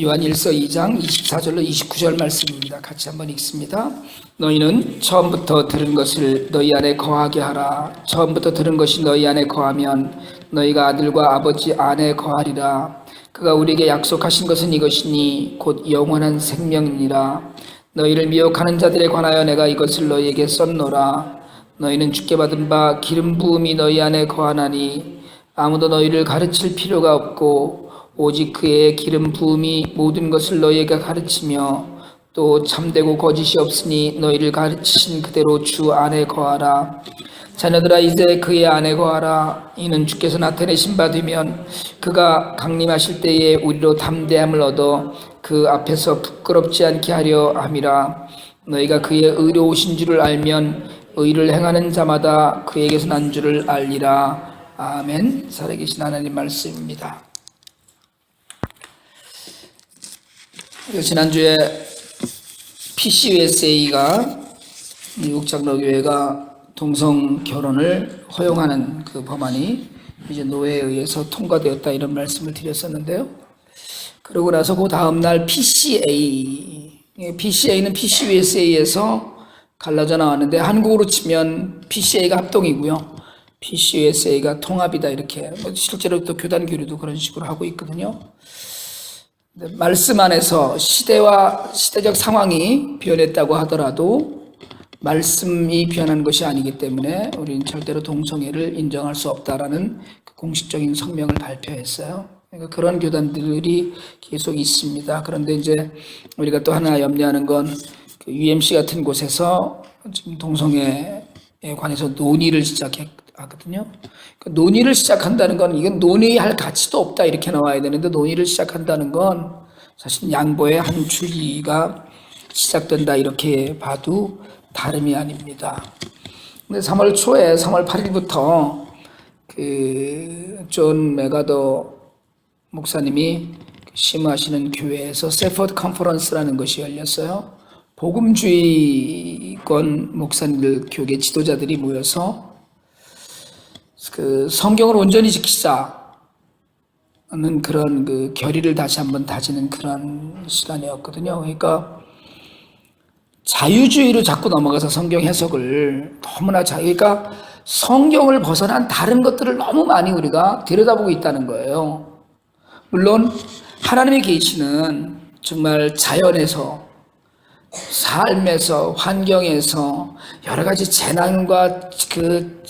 요한일서 2장 24절로 29절 말씀입니다. 같이 한번 읽습니다. 너희는 처음부터 들은 것을 너희 안에 거하게 하라. 처음부터 들은 것이 너희 안에 거하면 너희가 아들과 아버지 안에 거하리라. 그가 우리에게 약속하신 것은 이것이니 곧 영원한 생명이니라. 너희를 미혹하는 자들에 관하여 내가 이것을 너희에게 썼노라. 너희는 주께 받은 바 기름 부음이 너희 안에 거하나니 아무도 너희를 가르칠 필요가 없고 오직 그의 기름 부음이 모든 것을 너희에게 가르치며 또 참되고 거짓이 없으니 너희를 가르치신 그대로 주 안에 거하라. 자녀들아 이제 그의 안에 거하라. 이는 주께서 나타내신 바 되면 그가 강림하실 때에 우리로 담대함을 얻어 그 앞에서 부끄럽지 않게 하려 함이라. 너희가 그의 의로우신 줄을 알면 의를 행하는 자마다 그에게서 난 줄을 알리라. 아멘. 살아계신 하나님 말씀입니다. 지난주에 PCUSA가 미국 장로교회가 동성 결혼을 허용하는 그 법안이 이제 노회에 의해서 통과되었다 이런 말씀을 드렸었는데요. 그러고 나서 그 다음날 PCA는 PCUSA에서 갈라져 나왔는데 한국으로 치면 PCA가 합동이고요. PCUSA가 통합이다 이렇게 실제로 또 교단 교류도 그런 식으로 하고 있거든요. 말씀 안에서 시대와 시대적 상황이 변했다고 하더라도 말씀이 변한 것이 아니기 때문에 우리는 절대로 동성애를 인정할 수 없다라는 공식적인 성명을 발표했어요. 그러니까 그런 교단들이 계속 있습니다. 그런데 이제 우리가 또 하나 염려하는 건 그 UMC 같은 곳에서 지금 동성애에 관해서 논의를 시작하거든요. 그러니까 논의를 시작한다는 건 이건 논의할 가치도 없다 이렇게 나와야 되는데 논의를 시작한다는 건 사실 양보의 한 줄기가 시작된다 이렇게 봐도 다름이 아닙니다. 근데 3월 초에 3월 8일부터 그 존 메가더 목사님이 심화하시는 교회에서 세퍼드 컨퍼런스라는 것이 열렸어요. 복음주의권 목사님들 교계 지도자들이 모여서 그 성경을 온전히 지키자는 그런 그 결의를 다시 한번 다지는 그런 시간이었거든요. 그러니까 자유주의로 자꾸 넘어가서 성경 해석을 너무나 그러니까 성경을 벗어난 다른 것들을 너무 많이 우리가 들여다보고 있다는 거예요. 물론 하나님의 계시는 정말 자연에서 삶에서 환경에서 여러 가지 재난과 그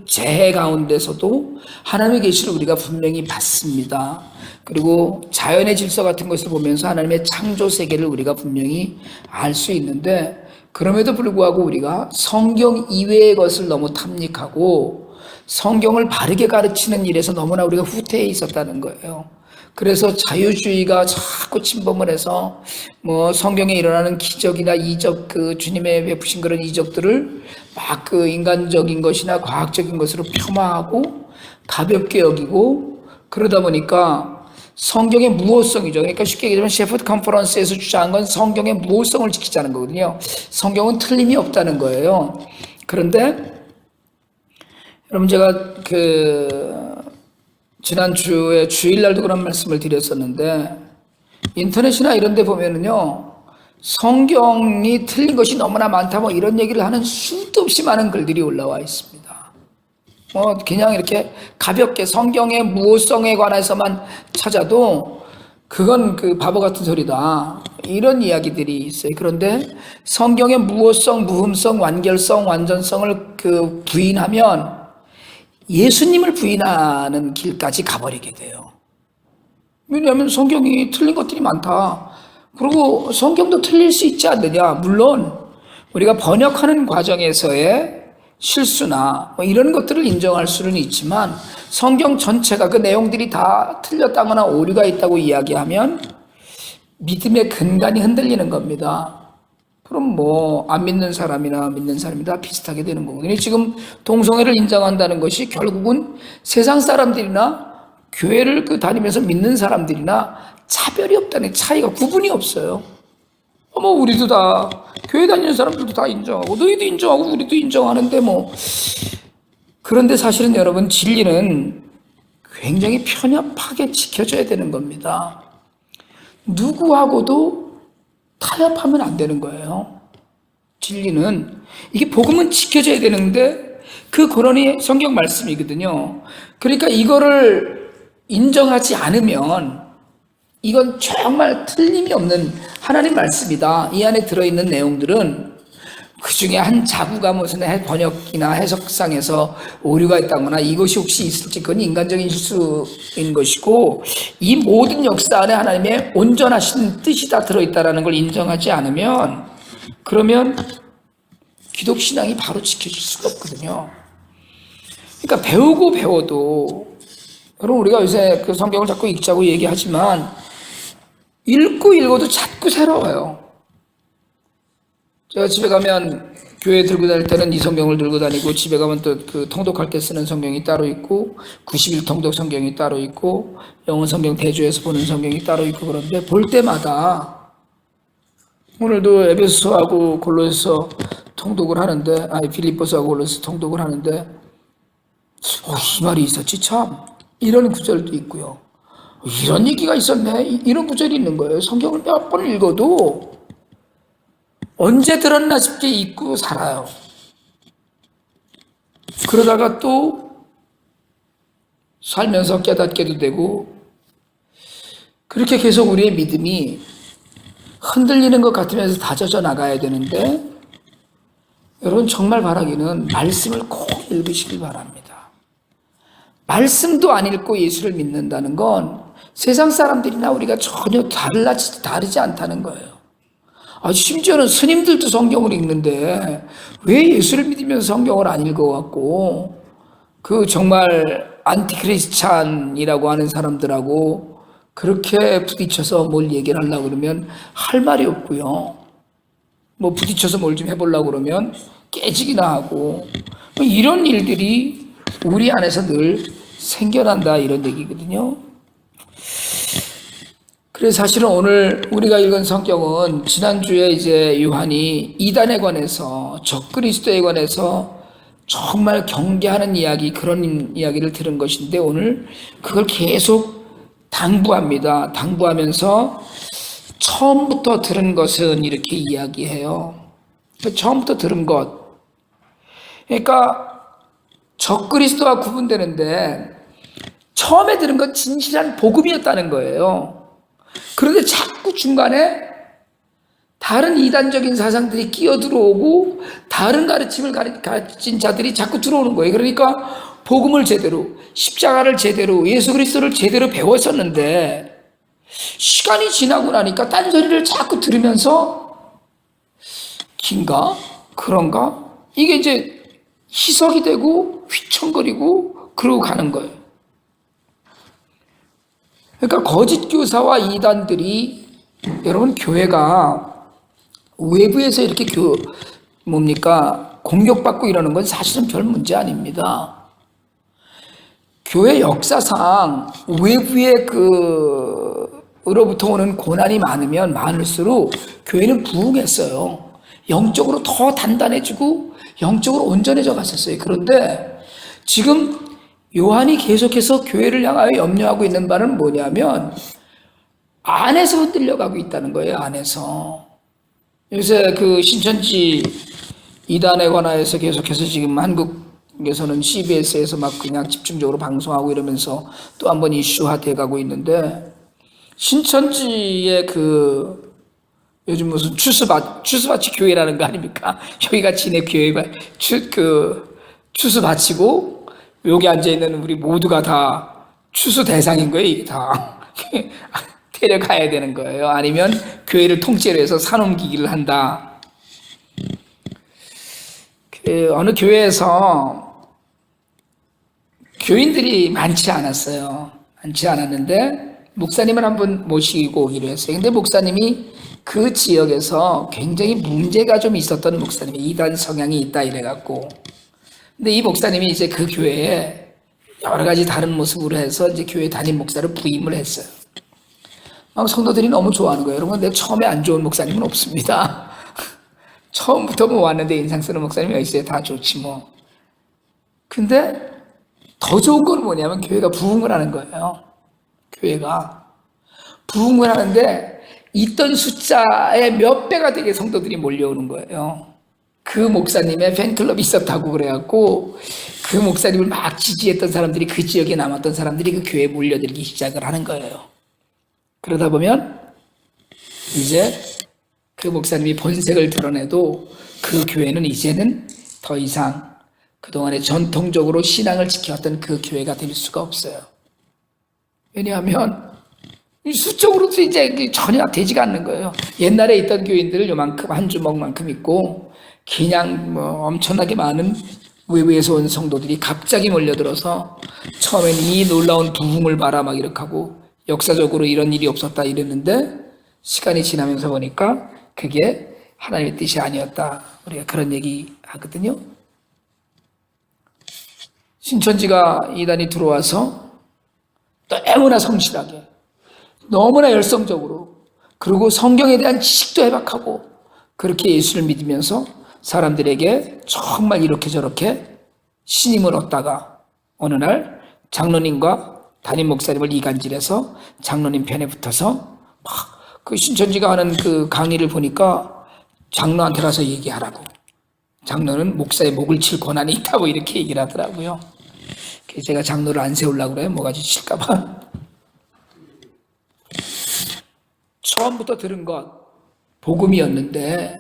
재해 가운데서도 하나님의 계시를 우리가 분명히 받습니다. 그리고 자연의 질서 같은 것을 보면서 하나님의 창조 세계를 우리가 분명히 알 수 있는데 그럼에도 불구하고 우리가 성경 이외의 것을 너무 탐닉하고 성경을 바르게 가르치는 일에서 너무나 우리가 후퇴해 있었다는 거예요. 그래서 자유주의가 자꾸 침범을 해서 뭐 성경에 일어나는 기적이나 이적 그 주님의 베푸신 그런 이적들을 막 그 인간적인 것이나 과학적인 것으로 폄하하고 가볍게 여기고 그러다 보니까 성경의 무호성이죠. 그러니까 쉽게 얘기하면 셰퍼드 컨퍼런스에서 주장한 건 성경의 무호성을 지키자는 거거든요. 성경은 틀림이 없다는 거예요. 그런데 여러분 제가 지난주에 주일날도 그런 말씀을 드렸었는데 인터넷이나 이런 데 보면은요 성경이 틀린 것이 너무나 많다 뭐 이런 얘기를 하는 수도 없이 많은 글들이 올라와 있습니다. 그냥 이렇게 가볍게 성경의 무호성에 관해서만 찾아도 그건 그 바보 같은 소리다 이런 이야기들이 있어요. 그런데 성경의 무호성, 무흠성, 완결성, 완전성을 그 부인하면 예수님을 부인하는 길까지 가버리게 돼요. 왜냐하면 성경이 틀린 것들이 많다. 그리고 성경도 틀릴 수 있지 않느냐. 물론 우리가 번역하는 과정에서의 실수나 뭐 이런 것들을 인정할 수는 있지만 성경 전체가 그 내용들이 다 틀렸다거나 오류가 있다고 이야기하면 믿음의 근간이 흔들리는 겁니다. 그럼 뭐 안 믿는 사람이나 믿는 사람이 다 비슷하게 되는 거거든요. 지금 동성애를 인정한다는 것이 결국은 세상 사람들이나 교회를 다니면서 믿는 사람들이나 차별이 없다는 차이가 구분이 없어요. 뭐 우리도 다 교회 다니는 사람들도 다 인정하고 너희도 인정하고 우리도 인정하는데 뭐 그런데 사실은 여러분 진리는 굉장히 편협하게 지켜져야 되는 겁니다. 누구하고도 타협하면 안 되는 거예요. 진리는 이게 복음은 지켜져야 되는데 그 근원이 성경 말씀이거든요. 그러니까 이거를 인정하지 않으면 이건 정말 틀림이 없는 하나님 말씀이다. 이 안에 들어있는 내용들은 그 중에 한 자구가 무슨 번역이나 해석상에서 오류가 있다거나 이것이 혹시 있을지 그건 인간적인 실수인 것이고 이 모든 역사 안에 하나님의 온전하신 뜻이 다 들어있다는 걸 인정하지 않으면 그러면 기독신앙이 바로 지켜질 수가 없거든요. 그러니까 배우고 배워도 여러분 우리가 요새 그 성경을 자꾸 읽자고 얘기하지만 읽고 읽어도 자꾸 새로워요. 제가 집에 가면 교회 들고 다닐 때는 이 성경을 들고 다니고 집에 가면 또 그 통독할 때 쓰는 성경이 따로 있고 90일 통독 성경이 따로 있고 영어 성경 대조해서 보는 성경이 따로 있고 그런데 볼 때마다 오늘도 에베소서하고 골로새서 통독을 하는데 빌립보서하고 골로새 통독을 하는데 이 말이 있었지 참 이런 구절도 있고요. 이런 얘기가 있었네 이런 구절이 있는 거예요. 성경을 몇 번 읽어도 언제 들었나 싶게 잊고 살아요. 그러다가 또 살면서 깨닫게도 되고 그렇게 계속 우리의 믿음이 흔들리는 것 같으면서 다져져 나가야 되는데 여러분 정말 바라기는 말씀을 꼭 읽으시길 바랍니다. 말씀도 안 읽고 예수를 믿는다는 건 세상 사람들이나 우리가 전혀 다르지 않다는 거예요. 심지어는 스님들도 성경을 읽는데 왜 예수를 믿으면서 성경을 안 읽어갖고 그 정말 안티크리스찬이라고 하는 사람들하고 그렇게 부딪혀서 뭘 얘기를 하려고 그러면 할 말이 없고요. 뭐 부딪혀서 뭘 좀 해보려고 그러면 깨지기나 하고 이런 일들이 우리 안에서 늘 생겨난다 이런 얘기거든요. 그래서 사실은 오늘 우리가 읽은 성경은 지난주에 이제 요한이 이단에 관해서 적그리스도에 관해서 정말 경계하는 이야기 그런 이야기를 들은 것인데 오늘 그걸 계속 당부합니다. 당부하면서 처음부터 들은 것은 이렇게 이야기해요. 처음부터 들은 것. 그러니까 적그리스도와 구분되는데 처음에 들은 건 진실한 복음이었다는 거예요. 그런데 자꾸 중간에 다른 이단적인 사상들이 끼어들어오고 다른 가르침을 가르친 자들이 자꾸 들어오는 거예요. 그러니까 복음을 제대로, 십자가를 제대로, 예수 그리스도를 제대로 배웠었는데 시간이 지나고 나니까 딴소리를 자꾸 들으면서 긴가? 그런가? 이게 이제 희석이 되고 휘청거리고 그러고 가는 거예요. 그러니까 거짓 교사와 이단들이 여러분 교회가 외부에서 이렇게 공격받고 이러는 건 사실은 별 문제 아닙니다. 교회 역사상 외부의 으로부터 오는 고난이 많으면 많을수록 교회는 부흥했어요. 영적으로 더 단단해지고 영적으로 온전해져 갔었어요. 그런데 지금 요한이 계속해서 교회를 향하여 염려하고 있는 바는 뭐냐면 안에서 흔들려가고 있다는 거예요. 안에서. 요새 그 신천지 이단에 관하여서 계속해서 지금 한국에서는 CBS에서 막 그냥 집중적으로 방송하고 이러면서 또 한 번 이슈화돼 가고 있는데 신천지의 요즘 무슨 추수밭이 교회라는 거 아닙니까? 여기가 지네 교회가 추수 바치고 여기 앉아있는 우리 모두가 다 추수 대상인 거예요. 이게 다 데려가야 되는 거예요. 아니면 교회를 통째로 해서 산옮기기를 한다. 어느 교회에서 교인들이 많지 않았어요. 많지 않았는데 목사님을 한번 모시고 오기로 했어요. 근데 목사님이 그 지역에서 굉장히 문제가 좀 있었던 목사님이 이단 성향이 있다 이래갖고 근데 이 목사님이 이제 그 교회에 여러 가지 다른 모습으로 해서 이제 교회 담임 목사를 부임을 했어요. 성도들이 너무 좋아하는 거예요. 여러분, 근데 처음에 안 좋은 목사님은 없습니다. 처음부터 뭐 왔는데 인상 쓰는 목사님이 있어요. 다 좋지 뭐. 근데 더 좋은 건 뭐냐면 교회가 부흥을 하는 거예요. 교회가 부흥을 하는데 있던 숫자의 몇 배가 되게 성도들이 몰려오는 거예요. 그 목사님의 팬클럽이 있었다고 그래갖고 그 목사님을 막 지지했던 사람들이, 그 지역에 남았던 사람들이 그 교회에 몰려들기 시작을 하는 거예요. 그러다 보면 이제 그 목사님이 본색을 드러내도 그 교회는 이제는 더 이상 그동안에 전통적으로 신앙을 지켜왔던 그 교회가 될 수가 없어요. 왜냐하면 수적으로도 이제 전혀 되지가 않는 거예요. 옛날에 있던 교인들을 요만큼, 한 주먹만큼 있고 그냥 뭐 엄청나게 많은 외부에서 온 성도들이 갑자기 몰려들어서 처음엔 이 놀라운 부흥을 봐라 막 이렇게 하고 역사적으로 이런 일이 없었다 이랬는데, 시간이 지나면서 보니까 그게 하나님의 뜻이 아니었다. 우리가 그런 얘기 하거든요. 신천지가 이단이 들어와서 너무나 성실하게, 너무나 열성적으로, 그리고 성경에 대한 지식도 해박하고 그렇게 예수를 믿으면서 사람들에게 정말 이렇게 저렇게 신임을 얻다가 어느 날 장로님과 담임 목사님을 이간질해서 장로님 편에 붙어서 막 그 신천지가 하는 그 강의를 보니까 장로한테 가서 얘기하라고, 장로는 목사의 목을 칠 권한이 있다고 이렇게 얘기를 하더라고요. 제가 장로를 안 세우려고 그래요. 뭐가지 칠까봐. 처음부터 들은 것 복음이었는데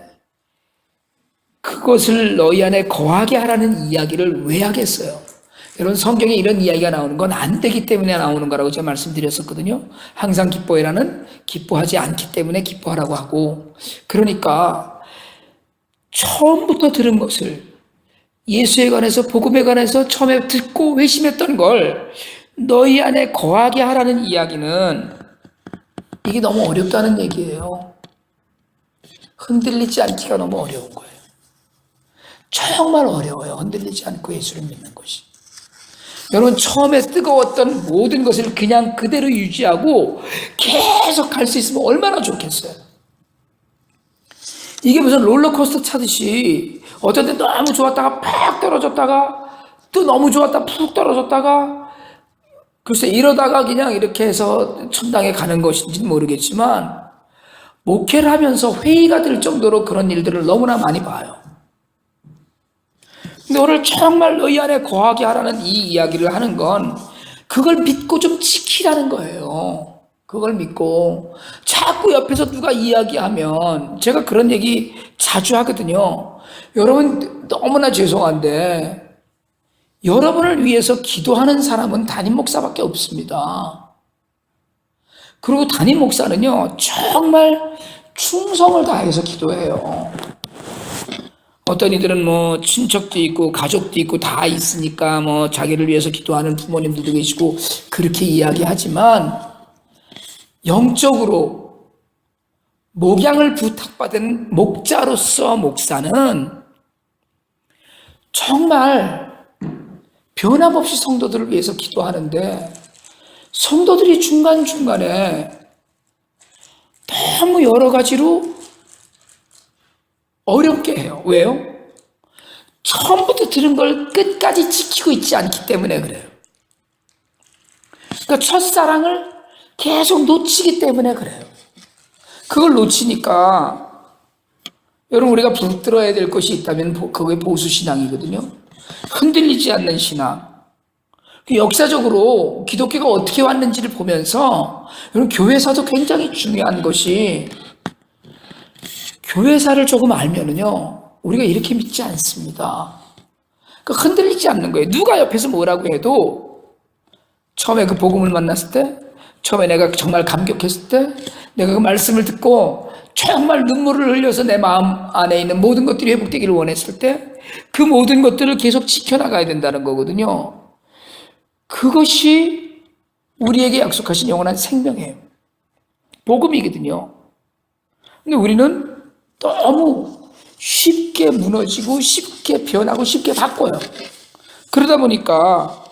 그것을 너희 안에 거하게 하라는 이야기를 왜 하겠어요? 여러분, 성경에 이런 이야기가 나오는 건 안 되기 때문에 나오는 거라고 제가 말씀드렸었거든요. 항상 기뻐해라는 기뻐하지 않기 때문에 기뻐하라고 하고, 그러니까 처음부터 들은 것을, 예수에 관해서, 복음에 관해서 처음에 듣고 회심했던 걸 너희 안에 거하게 하라는 이야기는, 이게 너무 어렵다는 얘기예요. 흔들리지 않기가 너무 어려운 거예요. 정말 어려워요. 흔들리지 않고 예수를 믿는 것이. 여러분, 처음에 뜨거웠던 모든 것을 그냥 그대로 유지하고 계속 갈 수 있으면 얼마나 좋겠어요. 이게 무슨 롤러코스터 타듯이 어떤 때 너무 좋았다가 팍 떨어졌다가 또 너무 좋았다가 푹 떨어졌다가, 글쎄 이러다가 그냥 이렇게 해서 천당에 가는 것인지는 모르겠지만, 목회를 하면서 회의가 될 정도로 그런 일들을 너무나 많이 봐요. 근데 오늘 정말 너희 안에 거하게 하라는 이 이야기를 하는 건 그걸 믿고 좀 지키라는 거예요. 그걸 믿고. 자꾸 옆에서 누가 이야기하면, 제가 그런 얘기 자주 하거든요. 여러분, 너무나 죄송한데 여러분을 위해서 기도하는 사람은 담임 목사밖에 없습니다. 그리고 담임 목사는요, 정말 충성을 다해서 기도해요. 어떤 이들은 뭐 친척도 있고 가족도 있고 다 있으니까 뭐 자기를 위해서 기도하는 부모님들도 계시고 그렇게 이야기하지만, 영적으로 목양을 부탁받은 목자로서 목사는 정말 변함없이 성도들을 위해서 기도하는데, 성도들이 중간중간에 너무 여러 가지로 어렵게 해요. 왜요? 처음부터 들은 걸 끝까지 지키고 있지 않기 때문에 그래요. 그러니까 첫사랑을 계속 놓치기 때문에 그래요. 그걸 놓치니까, 여러분, 우리가 붙들어야 될 것이 있다면 그게 보수신앙이거든요. 흔들리지 않는 신앙. 역사적으로 기독교가 어떻게 왔는지를 보면서, 여러분, 교회사도 굉장히 중요한 것이, 교회사를 조금 알면은요, 우리가 이렇게 믿지 않습니다. 그러니까 흔들리지 않는 거예요. 누가 옆에서 뭐라고 해도, 처음에 그 복음을 만났을 때, 처음에 내가 정말 감격했을 때, 내가 그 말씀을 듣고 정말 눈물을 흘려서 내 마음 안에 있는 모든 것들이 회복되기를 원했을 때, 그 모든 것들을 계속 지켜나가야 된다는 거거든요. 그것이 우리에게 약속하신 영원한 생명이에요. 복음이거든요. 근데 우리는 너무 쉽게 무너지고 쉽게 변하고 쉽게 바꿔요. 그러다 보니까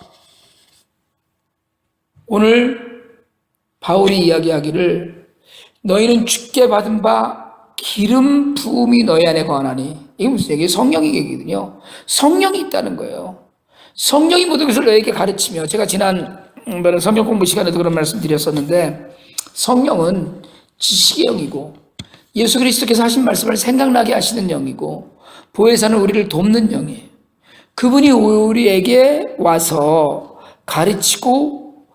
오늘 바울이 이야기하기를, 너희는 주께 받은 바 기름 부음이 너희 안에 거하나니, 이게 무슨 얘기예요? 성령이 얘기거든요. 성령이 있다는 거예요. 성령이 모든 것을 너에게 가르치며, 제가 지난 성경 공부 시간에도 그런 말씀 드렸었는데, 성령은 지식의 영이고 예수 그리스도께서 하신 말씀을 생각나게 하시는 영이고 보혜사는 우리를 돕는 영이에요. 그분이 우리에게 와서 가르치고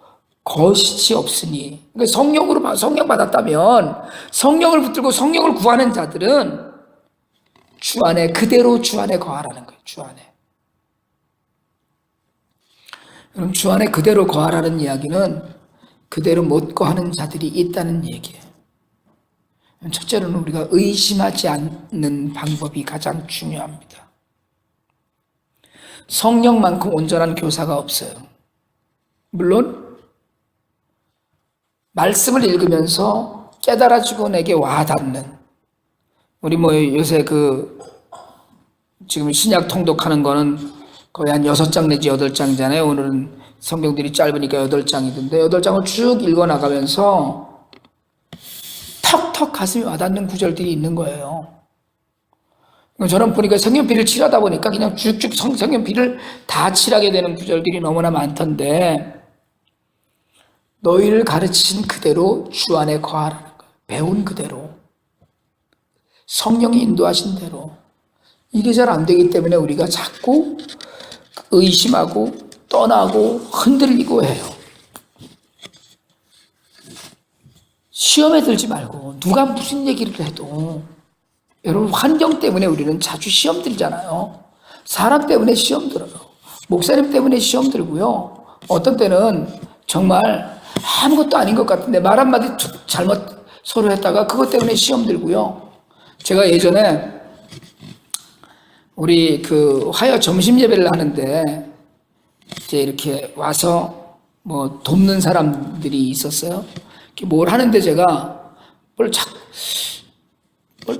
거짓이 없으니, 그러니까 성령 받았다면 성령을 붙들고 성령을 구하는 자들은 주 안에 그대로 주 안에 거하라는 거예요. 주 안에. 그럼 주 안에 그대로 거하라는 이야기는 그대로 못 거하는 자들이 있다는 얘기예요. 첫째로는 우리가 의심하지 않는 방법이 가장 중요합니다. 성령만큼 온전한 교사가 없어요. 물론 말씀을 읽으면서 깨달아지고 내게 와닿는, 우리 요새 지금 신약 통독하는 거는 거의 한 6장 내지 8장이잖아요. 오늘은 성경들이 짧으니까 8장이던데 8장을 쭉 읽어나가면서 턱턱 가슴이 와닿는 구절들이 있는 거예요. 저는 보니까 성경필을 칠하다 보니까 그냥 쭉쭉 성경필을 다 칠하게 되는 구절들이 너무나 많던데, 너희를 가르치신 그대로 주 안에 거하라는 거예요. 배운 그대로, 성령이 인도하신 대로. 이게 잘 안 되기 때문에 우리가 자꾸 의심하고 떠나고 흔들리고 해요. 시험에 들지 말고, 누가 무슨 얘기를 해도, 여러분 환경 때문에 우리는 자주 시험 들잖아요. 사람 때문에 시험 들어요. 목사님 때문에 시험 들고요. 어떤 때는 정말 아무것도 아닌 것 같은데 말 한마디 잘못 서로 했다가 그것 때문에 시험 들고요. 제가 예전에 우리 화요 점심 예배를 하는데 이제 이렇게 와서 돕는 사람들이 있었어요. 뭘 하는데 제가 뭘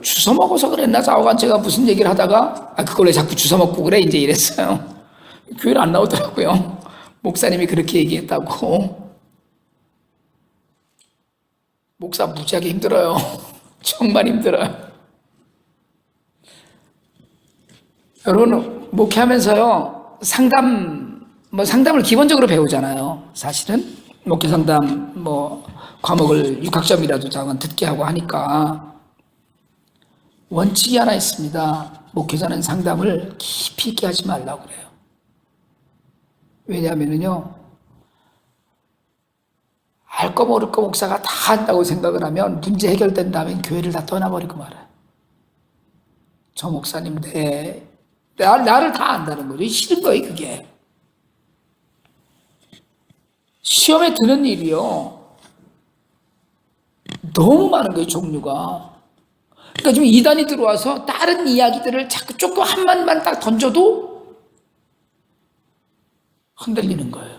주워 먹어서 그랬나? 좌우간 제가 무슨 얘기를 하다가 그걸 왜 자꾸 주워 먹고 그래? 이제 이랬어요. 교회를 안 나오더라고요. 목사님이 그렇게 얘기했다고. 목사 무지하게 힘들어요. 정말 힘들어요. 여러분 목회하면서요 상담을 기본적으로 배우잖아요. 사실은 목회 상담 과목을 6학점이라도 잠깐 듣게 하고 하니까 원칙이 하나 있습니다. 목회자는 상담을 깊이 있게 하지 말라고 그래요. 왜냐하면요, 알 거 모를 거 목사가 다 한다고 생각을 하면 문제 해결된 다음에 교회를 다 떠나버리고 말아요. 저 목사님 나를 다 안다는 거죠. 싫은 거예요, 그게. 시험에 드는 일이요, 너무 많은 거예요, 종류가. 그러니까 지금 이단이 들어와서 다른 이야기들을 자꾸 조금 한마디만 딱 던져도 흔들리는 거예요.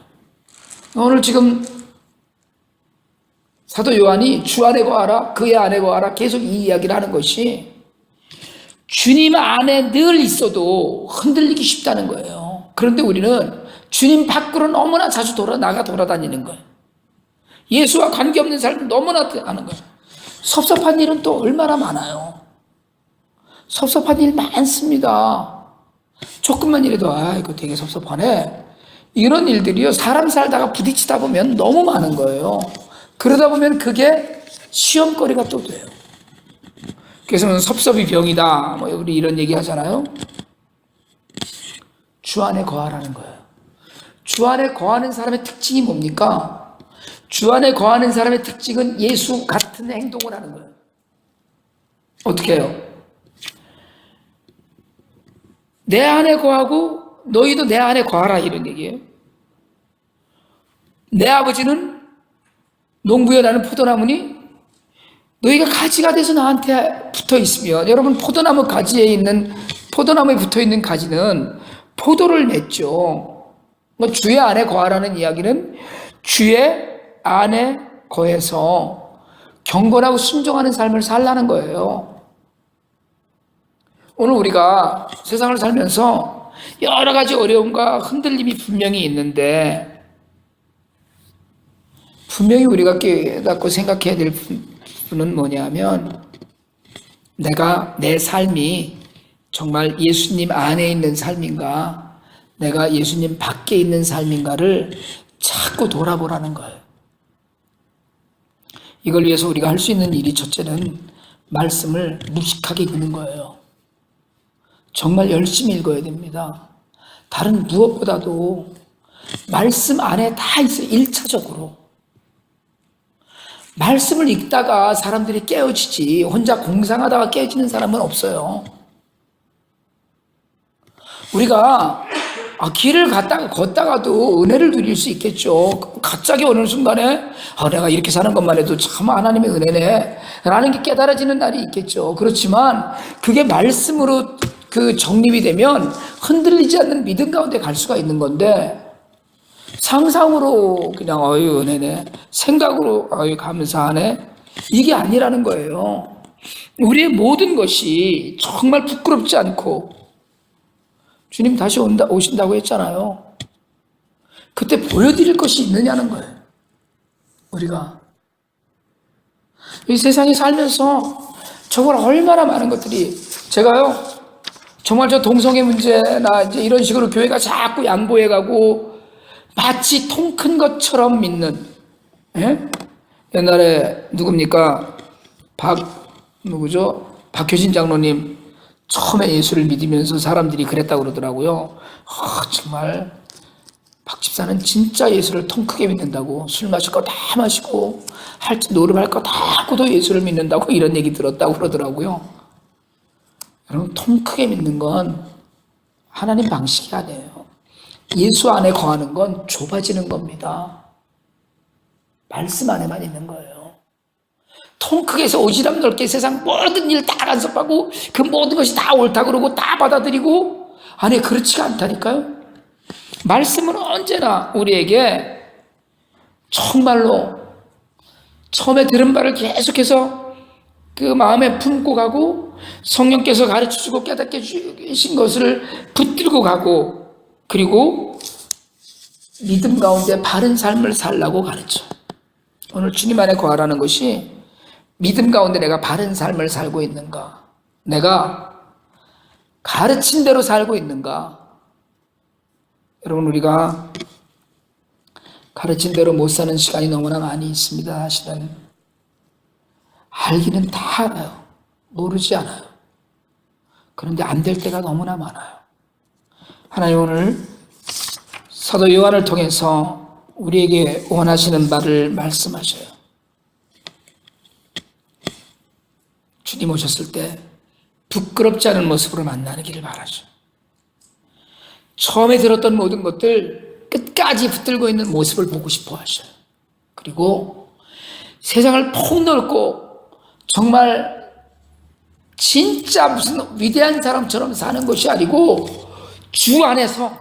오늘 지금 사도 요한이 주 안에 거하라, 그의 안에 거하라 계속 이 이야기를 하는 것이 주님 안에 늘 있어도 흔들리기 쉽다는 거예요. 그런데 우리는 주님 밖으로 너무나 자주 돌아다니는 거예요. 예수와 관계없는 삶을 너무나 하는 거예요. 섭섭한 일은 또 얼마나 많아요. 섭섭한 일 많습니다. 조금만 일해도 이거 되게 섭섭하네. 이런 일들이요, 사람 살다가 부딪히다 보면 너무 많은 거예요. 그러다 보면 그게 시험거리가 또 돼요. 그래서 섭섭이 병이다 우리 이런 얘기 하잖아요. 주 안에 거하라는 거예요. 주 안에 거하는 사람의 특징이 뭡니까? 주 안에 거하는 사람의 특징은 예수 같은 행동을 하는 거예요. 어떻게 해요? 내 안에 거하고 너희도 내 안에 거하라, 이런 얘기예요. 내 아버지는 농부에 나는 포도나무니 너희가 가지가 돼서 나한테 붙어 있으면, 여러분 포도나무 가지에 있는, 포도나무에 붙어 있는 가지는 포도를 맺죠. 주의 안에 거하라는 이야기는 주의 안에 거해서 경건하고 순종하는 삶을 살라는 거예요. 오늘 우리가 세상을 살면서 여러 가지 어려움과 흔들림이 분명히 있는데, 분명히 우리가 깨닫고 생각해야 될 부분은 뭐냐면, 내 삶이 정말 예수님 안에 있는 삶인가, 내가 예수님 밖에 있는 삶인가를 자꾸 돌아보라는 거예요. 이걸 위해서 우리가 할 수 있는 일이 첫째는 말씀을 묵직하게 읽는 거예요. 정말 열심히 읽어야 됩니다. 다른 무엇보다도 말씀 안에 다 있어요. 1차적으로. 말씀을 읽다가 사람들이 깨어지지 혼자 공상하다가 깨어지는 사람은 없어요. 우리가 길을 걷다가도 은혜를 누릴 수 있겠죠. 갑자기 어느 순간에 내가 이렇게 사는 것만 해도 참 하나님의 은혜네 라는 게 깨달아지는 날이 있겠죠. 그렇지만 그게 말씀으로 정립이 되면 흔들리지 않는 믿음 가운데 갈 수가 있는 건데, 상상으로 그냥 은혜네, 생각으로 감사하네, 이게 아니라는 거예요. 우리의 모든 것이 정말 부끄럽지 않고, 주님 다시 오신다고 했잖아요. 그때 보여드릴 것이 있느냐는 거예요. 우리가 이 세상에 살면서 정말 얼마나 많은 것들이, 제가요 정말 저 동성애 문제나 이제 이런 식으로 교회가 자꾸 양보해가고 마치 통 큰 것처럼 믿는, 옛날에 누굽니까? 박효신 장로님 처음에 예수를 믿으면서 사람들이 그랬다고 그러더라고요. 정말 박 집사는 진짜 예수를 통 크게 믿는다고, 술 마실 거 다 마시고 노름할 거 다 하고도 예수를 믿는다고 이런 얘기 들었다고 그러더라고요. 여러분, 통 크게 믿는 건 하나님 방식이 아니에요. 예수 안에 거하는 건 좁아지는 겁니다. 말씀 안에만 있는 거예요. 통 크게 해서 오지랖 넓게 세상 모든 일 다 간섭하고 그 모든 것이 다 옳다 그러고 다 받아들이고, 아니 그렇지가 않다니까요. 말씀은 언제나 우리에게 정말로 처음에 들은 바를 계속해서 그 마음에 품고 가고, 성령께서 가르쳐주고 깨닫게 주신 것을 붙들고 가고, 그리고 믿음 가운데 바른 삶을 살라고 가르쳐. 오늘 주님 안에 거하라는 것이 믿음 가운데 내가 바른 삶을 살고 있는가, 내가 가르친 대로 살고 있는가. 여러분, 우리가 가르친 대로 못 사는 시간이 너무나 많이 있습니다. 사실은 알기는 다 알아요. 모르지 않아요. 그런데 안 될 때가 너무나 많아요. 하나님 오늘 사도 요한을 통해서 우리에게 원하시는 바를 말씀하셔요. 주님 오셨을 때 부끄럽지 않은 모습으로 만나기를 바라죠. 처음에 들었던 모든 것들 끝까지 붙들고 있는 모습을 보고 싶어 하셔요. 그리고 세상을 폭넓고 정말 진짜 무슨 위대한 사람처럼 사는 것이 아니고, 주 안에서,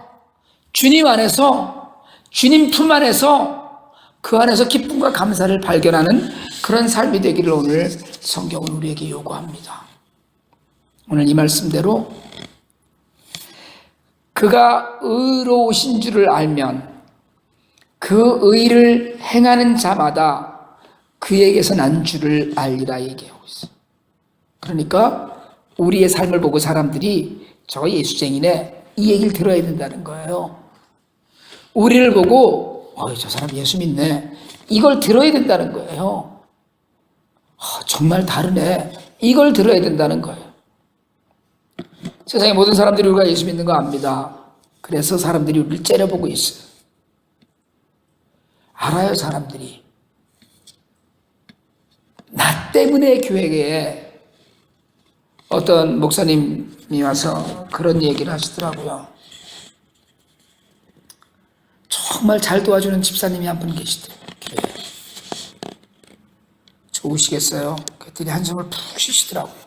주님 안에서, 주님 품 안에서, 그 안에서 기쁨과 감사를 발견하는 그런 삶이 되기를 오늘 성경은 우리에게 요구합니다. 오늘 이 말씀대로 그가 의로우신 줄을 알면 그 의를 행하는 자마다 그에게서 난 줄을 알리라 얘기하고 있어요. 그러니까 우리의 삶을 보고 사람들이 저 예수쟁이네, 이 얘기를 들어야 된다는 거예요. 우리를 보고 저 사람 예수 믿네, 이걸 들어야 된다는 거예요. 정말 다르네, 이걸 들어야 된다는 거예요. 세상의 모든 사람들이 우리가 예수 믿는 거 압니다. 그래서 사람들이 우리를 째려보고 있어요. 알아요. 사람들이 나 때문에 교회에 어떤 목사님이 와서 그런 얘기를 하시더라고요. 정말 잘 도와주는 집사님이 한 분 계시더라고요. 좋으시겠어요? 그랬더니 한숨을 푹 쉬시더라고요.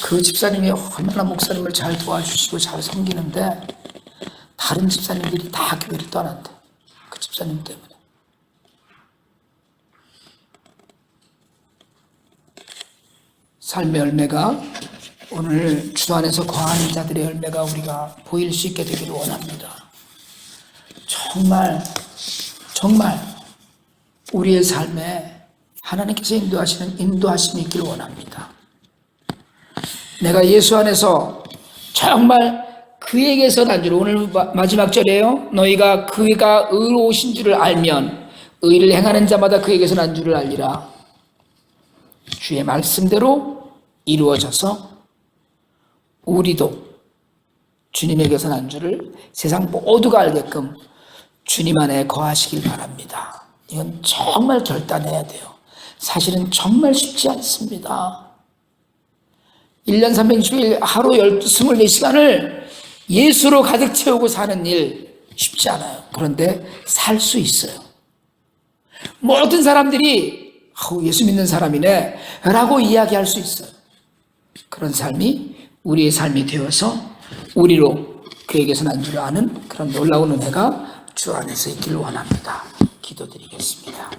그 집사님이 얼마나 목사님을 잘 도와주시고 잘 섬기는데 다른 집사님들이 다 교회를 떠난대. 그 집사님 때문에. 삶의 열매가, 오늘 주 안에서 거하는 자들의 열매가 우리가 보일 수 있게 되기를 원합니다. 정말 우리의 삶에 하나님께서 인도하시는 인도하심이 있기를 원합니다. 내가 예수 안에서 정말 그에게서 난 줄, 오늘 마지막 절이에요. 너희가 그가 의로우신 줄을 알면 의를 행하는 자마다 그에게서 난 줄을 알리라. 주의 말씀대로 이루어져서 우리도 주님에게서 난 줄을 세상 모두가 알게끔 주님 안에 거하시길 바랍니다. 이건 정말 결단해야 돼요. 사실은 정말 쉽지 않습니다. 1년 360일 하루 24시간을 예수로 가득 채우고 사는 일 쉽지 않아요. 그런데 살 수 있어요. 모든 사람들이 예수 믿는 사람이네 라고 이야기할 수 있어요. 그런 삶이 우리의 삶이 되어서 우리로 그에게서 난 줄 아는 그런 놀라운 은혜가 주 안에서 있기를 원합니다. 기도드리겠습니다.